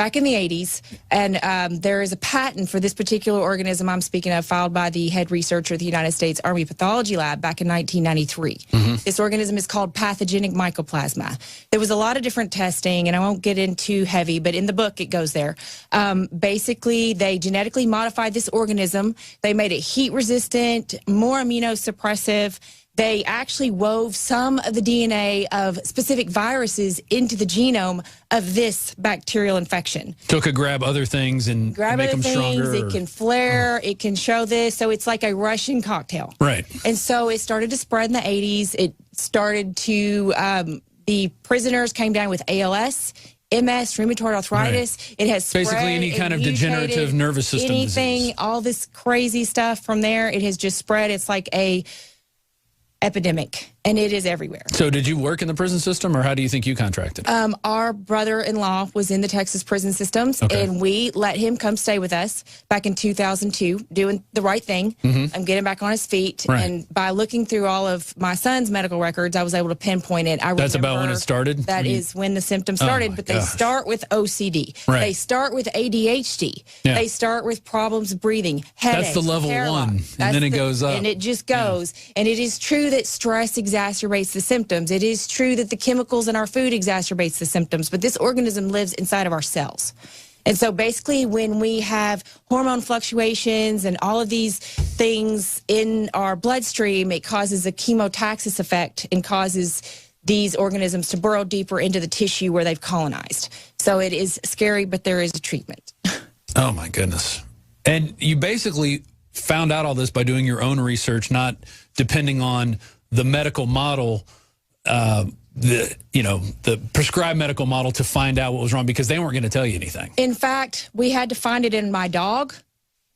back in the 80s, and there is a patent for this particular organism I'm speaking of filed by the head researcher of the United States Army Pathology Lab back in 1993. This organism is called pathogenic mycoplasma. There was a lot of different testing, and I won't get into heavy, but in the book it goes there. Basically, they genetically modified this organism. They made it heat-resistant, more immunosuppressive. They actually wove some of the DNA of specific viruses into the genome of this bacterial infection. So it could grab other things and make them stronger? It can flare, it can show this. So it's like a Russian cocktail. Right. And so it started to spread in the 80s. It started to, the prisoners came down with ALS, MS, rheumatoid arthritis. Right. It has spread, basically any kind of degenerative nervous system disease. All this crazy stuff from there. It has just spread. It's like a epidemic, and it is everywhere. So did you work in the prison system, or how do you think you contracted? Our brother-in-law was in the Texas prison systems, and we let him come stay with us back in 2002, doing the right thing and getting back on his feet. Right. And by looking through all of my son's medical records, I was able to pinpoint it. That's about when it started? That is when the symptoms started, but they start with OCD. Right. They start with ADHD. Yeah. They start with problems breathing, headaches. That's the level hair one, loss. and then it goes up. And it just goes. And it is true that stress exacerbates the symptoms. It is true that the chemicals in our food exacerbates the symptoms, but this organism lives inside of our cells. And so basically when we have hormone fluctuations and all of these things in our bloodstream, it causes a chemotaxis effect and causes these organisms to burrow deeper into the tissue where they've colonized. So it is scary, but there is a treatment. Oh my goodness. And you basically found out all this by doing your own research, not depending on the medical model, the prescribed medical model to find out what was wrong, because they weren't going to tell you anything. In fact, we had to find it in my dog,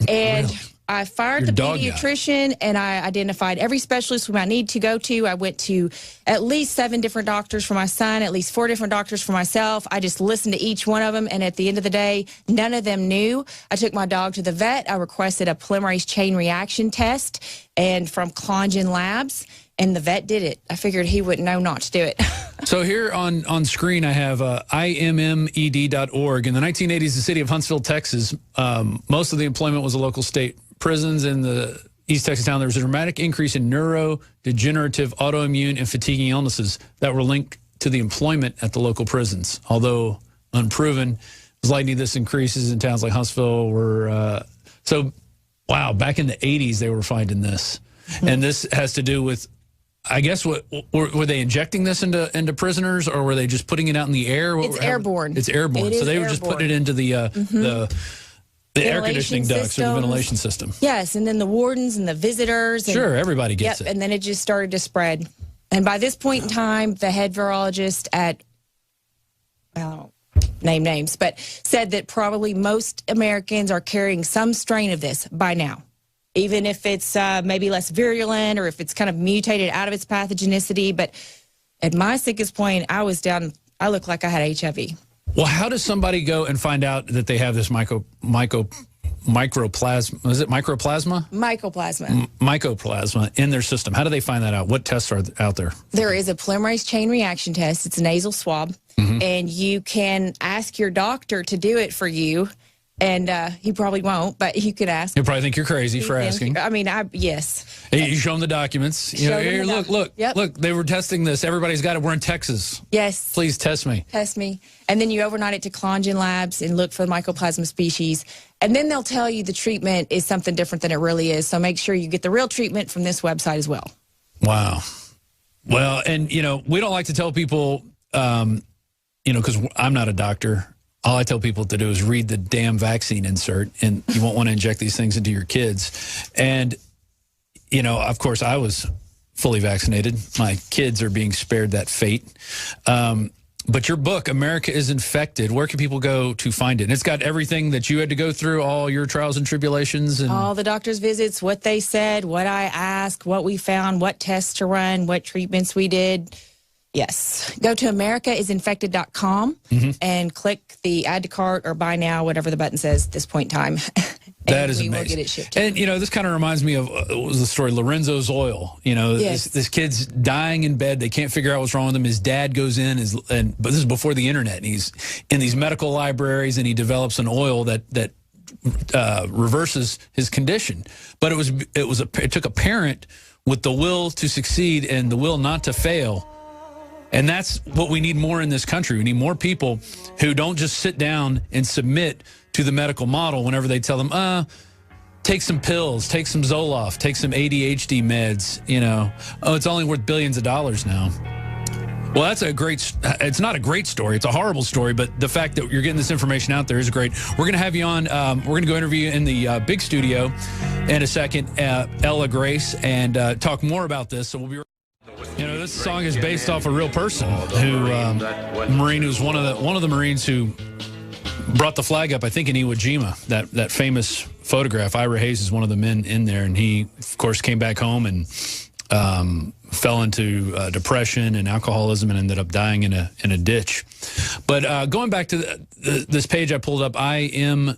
and Really? I fired the pediatrician, and I identified every specialist we might need to go to. I went to at least 7 different doctors for my son, at least 4 different doctors for myself. I just listened to each one of them, and at the end of the day, none of them knew. I took my dog to the vet. I requested a polymerase chain reaction test, and from Klongen Labs, and the vet did it. I figured he wouldn't know not to do it. So here on screen, I have immed.org. In the 1980s, the city of Huntsville, Texas, most of the employment was a local state prisons. In the East Texas town, there was a dramatic increase in neurodegenerative, autoimmune, and fatiguing illnesses that were linked to the employment at the local prisons. Although unproven, it was likely this increases in towns like Huntsville were... wow, back in the 80s, they were finding this. And this has to do with... I guess were they injecting this into prisoners, or were they just putting it out in the air? It's airborne. It's airborne. So they were just putting it into the air conditioning ducts or the ventilation system. Yes, and then the wardens and the visitors. And, sure, everybody gets it. And then it just started to spread. And by this point in time, the head virologist at, I don't name names, but said that probably most Americans are carrying some strain of this by now. Even if it's maybe less virulent or if it's kind of mutated out of its pathogenicity. But at my sickest point, I was down, I looked like I had HIV. Well, how does somebody go and find out that they have this mycoplasma? Is it mycoplasma? Mycoplasma. Mycoplasma in their system. How do they find that out? What tests are out there? There is a polymerase chain reaction test. It's a nasal swab. And you can ask your doctor to do it for you. And he probably won't, but you could ask. He'll probably think you're crazy for asking. I mean, yes. Hey, you show them the documents. You know, here, look, they were testing this. Everybody's got it. We're in Texas. Yes. Please test me. Test me. And then you overnight it to Klongen Labs and look for the mycoplasma species. And then they'll tell you the treatment is something different than it really is. So make sure you get the real treatment from this website as well. Wow. Well, and, we don't like to tell people, because I'm not a doctor. All I tell people to do is read the damn vaccine insert, and you won't want to inject these things into your kids. And, of course, I was fully vaccinated. My kids are being spared that fate. But your book, America is Infected, where can people go to find it? And it's got everything that you had to go through, all your trials and tribulations. And all the doctor's visits, what they said, what I asked, what we found, what tests to run, what treatments we did. Yes. Go to americaisinfected.com and click the add to cart or buy now, whatever the button says at this point in time. and we will get it shipped. And, this kind of reminds me of was the story Lorenzo's Oil. Yes. This kid's dying in bed. They can't figure out what's wrong with him. His dad goes in, but this is before the internet. And he's in these medical libraries, and he develops an oil that reverses his condition. But it took a parent with the will to succeed and the will not to fail. And that's what we need more in this country. We need more people who don't just sit down and submit to the medical model whenever they tell them, take some pills, take some Zoloft, take some ADHD meds, it's only worth billions of dollars now. Well, it's not a great story. It's a horrible story, but the fact that you're getting this information out there is great. We're going to have you on. We're going to go interview you in the big studio in a second, Ella Grace, and talk more about this. So we'll be right. This song is based off a real person Marine who's one of the Marines who brought the flag up, I think, in Iwo Jima, that famous photograph. Ira Hayes is one of the men in there, and he, of course, came back home and fell into depression and alcoholism and ended up dying in a ditch. But going back to this page I pulled up, immed.org,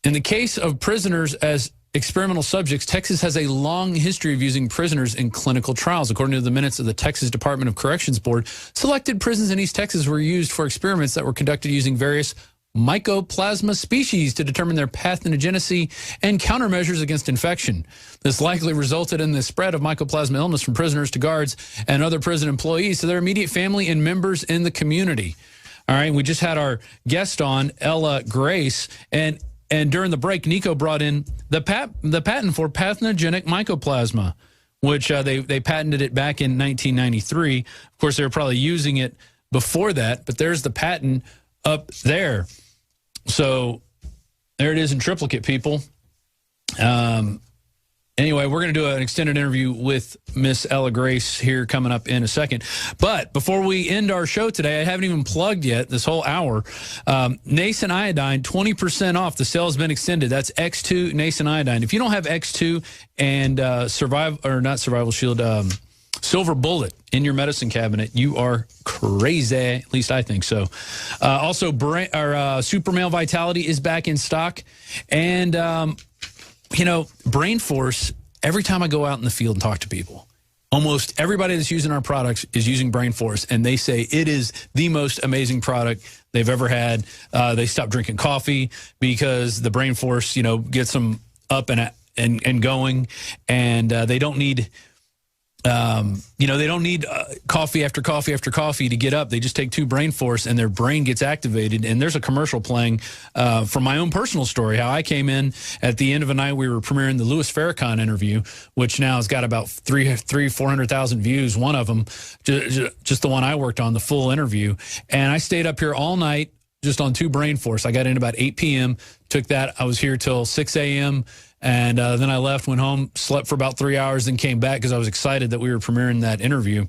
in the case of prisoners as experimental subjects, Texas has a long history of using prisoners in clinical trials. According to the minutes of the Texas Department of Corrections Board, selected prisons in East Texas were used for experiments that were conducted using various mycoplasma species to determine their pathogenicity and countermeasures against infection. This likely resulted in the spread of mycoplasma illness from prisoners to guards and other prison employees to their immediate family and members in the community. All right, we just had our guest on, Ella Grace, and during the break, Nico brought in the patent for pathogenic mycoplasma, which they patented it back in 1993. Of course, they were probably using it before that, but there's the patent up there. So there it is in triplicate, people. Anyway, we're going to do an extended interview with Miss Ella Grace here coming up in a second. But before we end our show today, I haven't even plugged yet this whole hour. Nascent Iodine, 20% off. The sale has been extended. That's X2 Nascent Iodine. If you don't have X2 and Survival Shield, Silver Bullet in your medicine cabinet, you are crazy. At least I think so. Also, Super Male Vitality is back in stock. And Brain Force, every time I go out in the field and talk to people, almost everybody that's using our products is using Brain Force, and they say it is the most amazing product they've ever had. They stopped drinking coffee because the Brain Force, gets them up and going, and they don't need... they don't need coffee after coffee after coffee to get up. They just take 2 Brain Force and their brain gets activated. And there's a commercial playing from my own personal story, how I came in at the end of a night. We were premiering the Louis Farrakhan interview, which now has got about 400,000 views. One of them, just the one I worked on, the full interview. And I stayed up here all night just on 2 Brain Force. I got in about 8 p.m., took that. I was here till 6 a.m., and then I left, went home, slept for about 3 hours, then came back because I was excited that we were premiering that interview.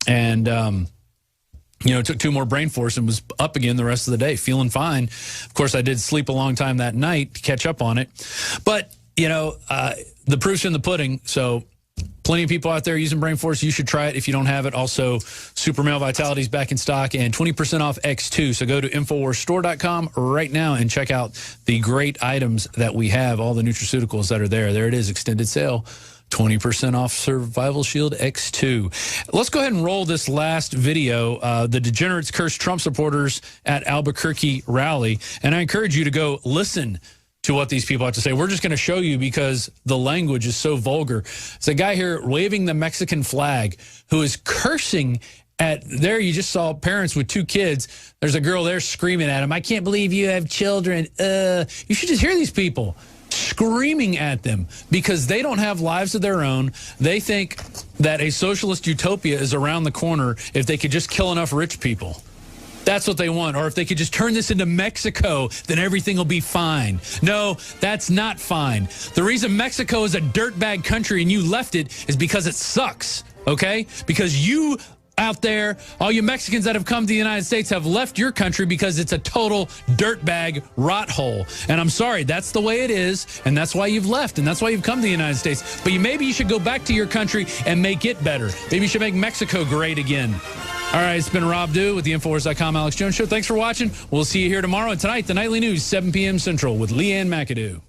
And, took 2 more Brain Force and was up again the rest of the day, feeling fine. Of course, I did sleep a long time that night to catch up on it. But, the proof's in the pudding. So plenty of people out there using Brain Force. You should try it if you don't have it. Also, Super Male Vitality is back in stock and 20% off X2. So go to InfoWarsStore.com right now and check out the great items that we have, all the nutraceuticals that are there. There it is, extended sale, 20% off Survival Shield X2. Let's go ahead and roll this last video. The degenerates curse Trump supporters at Albuquerque rally. And I encourage you to go listen to what these people have to say. We're just going to show you because the language is so vulgar. It's a guy here waving the Mexican flag who is cursing at, there you just saw parents with 2 kids. There's a girl there screaming at him, "I can't believe you have children." You should just hear these people screaming at them because they don't have lives of their own. They think that a socialist utopia is around the corner if they could just kill enough rich people. That's what they want. Or if they could just turn this into Mexico, then everything will be fine. No, that's not fine. The reason Mexico is a dirtbag country and you left it is because it sucks, okay? Because you out there, all you Mexicans that have come to the United States have left your country because it's a total dirtbag rot hole. And I'm sorry, that's the way it is, and that's why you've left, and that's why you've come to the United States. But maybe you should go back to your country and make it better. Maybe you should make Mexico great again. All right, it's been Rob Dew with the Infowars.com Alex Jones Show. Thanks for watching. We'll see you here tomorrow. And tonight, the Nightly News, 7 p.m. Central with Leanne McAdoo.